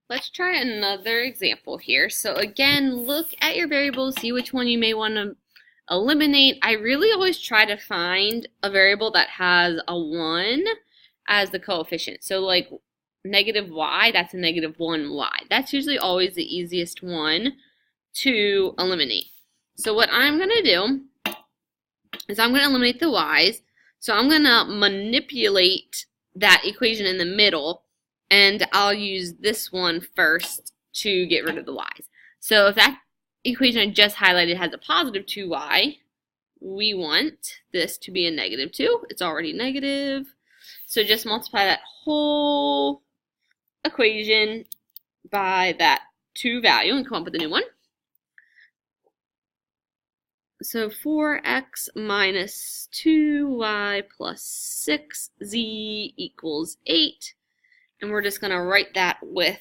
Let's try another example here. So again, look at your variables, see which one you may want to eliminate. I really always try to find a variable that has a 1 as the coefficient. So like negative y, that's a negative 1y. That's usually always the easiest one to eliminate. So what I'm going to do is I'm going to eliminate the y's. So I'm going to manipulate that equation in the middle, and I'll use this one first to get rid of the y's. So if that equation I just highlighted has a positive 2y, we want this to be a negative 2. It's already negative. So just multiply that whole equation by that 2 value and come up with a new one. So 4x minus 2y plus 6z equals 8. And we're just going to write that with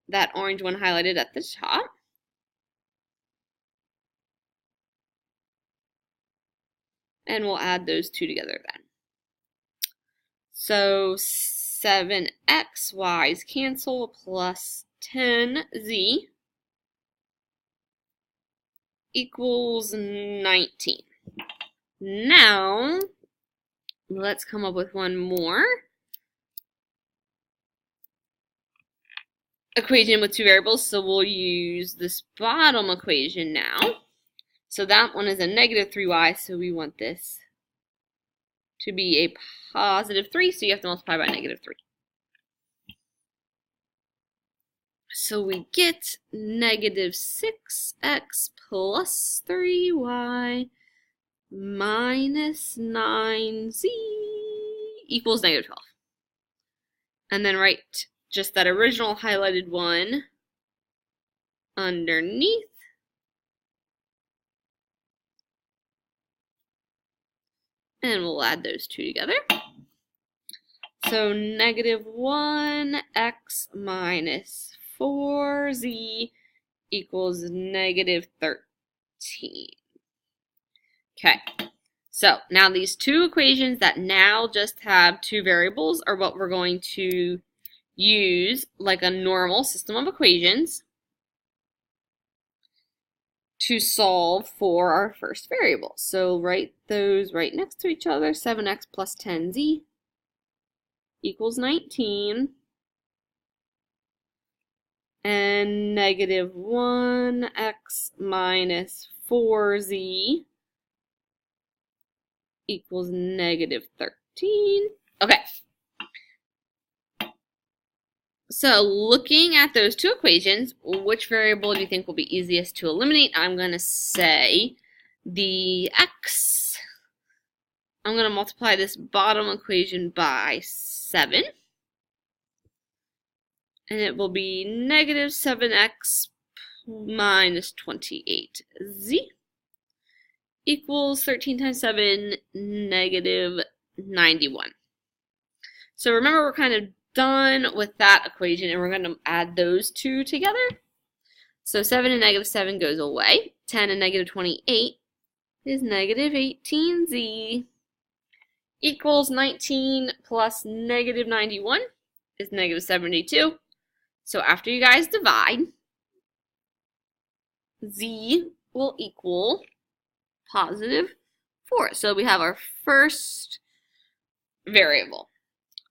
that orange one highlighted at the top. And we'll add those two together then. So 7x, y's cancel, plus 10z equals 19. Now, let's come up with one more equation with two variables. So we'll use this bottom equation now. So that one is a negative 3y, so we want this to be a positive 3, so you have to multiply by negative 3. So we get negative 6x plus 3y minus 9z equals negative 12. And then write just that original highlighted one underneath. And we'll add those two together. So negative 1x minus 4z equals negative 13. Okay, so now these two equations that now just have two variables are what we're going to use like a normal system of equations to solve for our first variable. So write those right next to each other. 7x plus 10z equals 19. And negative 1x minus 4z equals negative 13. Okay. So looking at those two equations, which variable do you think will be easiest to eliminate? I'm going to say the x. I'm going to multiply this bottom equation by 7. And it will be negative 7x minus 28z equals 13 times 7, negative 91. So remember, we're kind of done with that equation, and we're going to add those two together. So 7 and negative 7 goes away. 10 and negative 28 is negative 18z equals 19 plus negative 91 is negative 72. So after you guys divide, z will equal positive 4. So we have our first variable.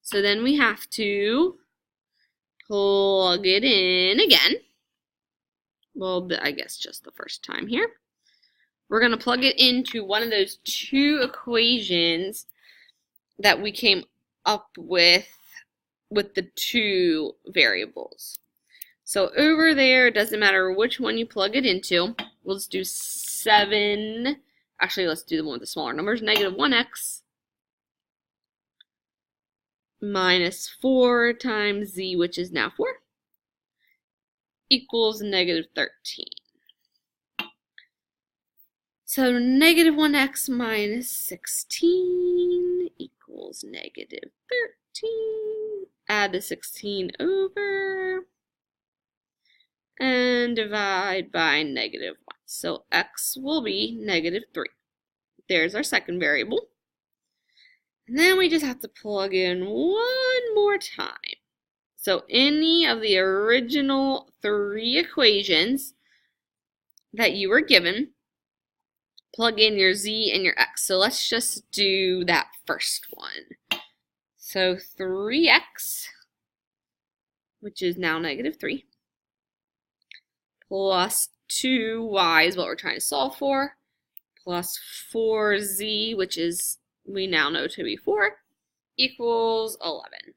So then we have to plug it in again. Well, I guess just the first time here. We're going to plug it into one of those two equations that we came up with the two variables. So over there, it doesn't matter which one you plug it into. We'll just do 7. Actually, let's do the one with the smaller numbers. Negative 1x minus 4 times z, which is now 4, equals negative 13. So negative 1x minus 16 equals negative 13. Add the 16 over and divide by negative 1. So x will be negative 3. There's our second variable. And then we just have to plug in one more time. So any of the original 3 equations that you were given, plug in your z and your x. So let's just do that first one. So 3x, which is now -3, plus 2y is what we're trying to solve for, plus 4z, which is, we now know to be 4, equals 11.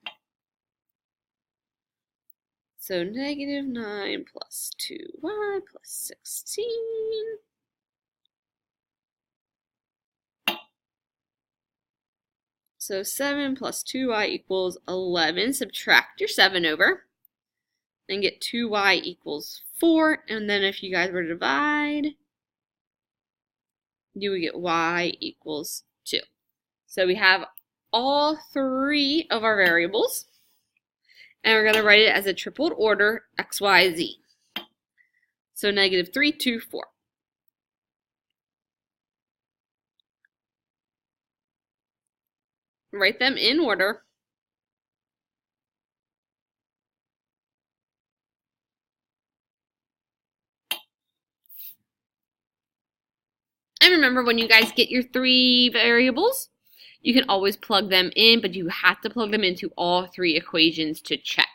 So -9 plus 2y plus 16. So 7 plus 2y equals 11. Subtract your 7 over and get 2y equals 4. And then if you guys were to divide, you would get y equals 2. So we have all 3 of our variables. And we're going to write it as a tripled order, x, y, z. So -3, 2, 4. Write them in order. And remember, when you guys get your 3 variables, you can always plug them in, but you have to plug them into all 3 equations to check.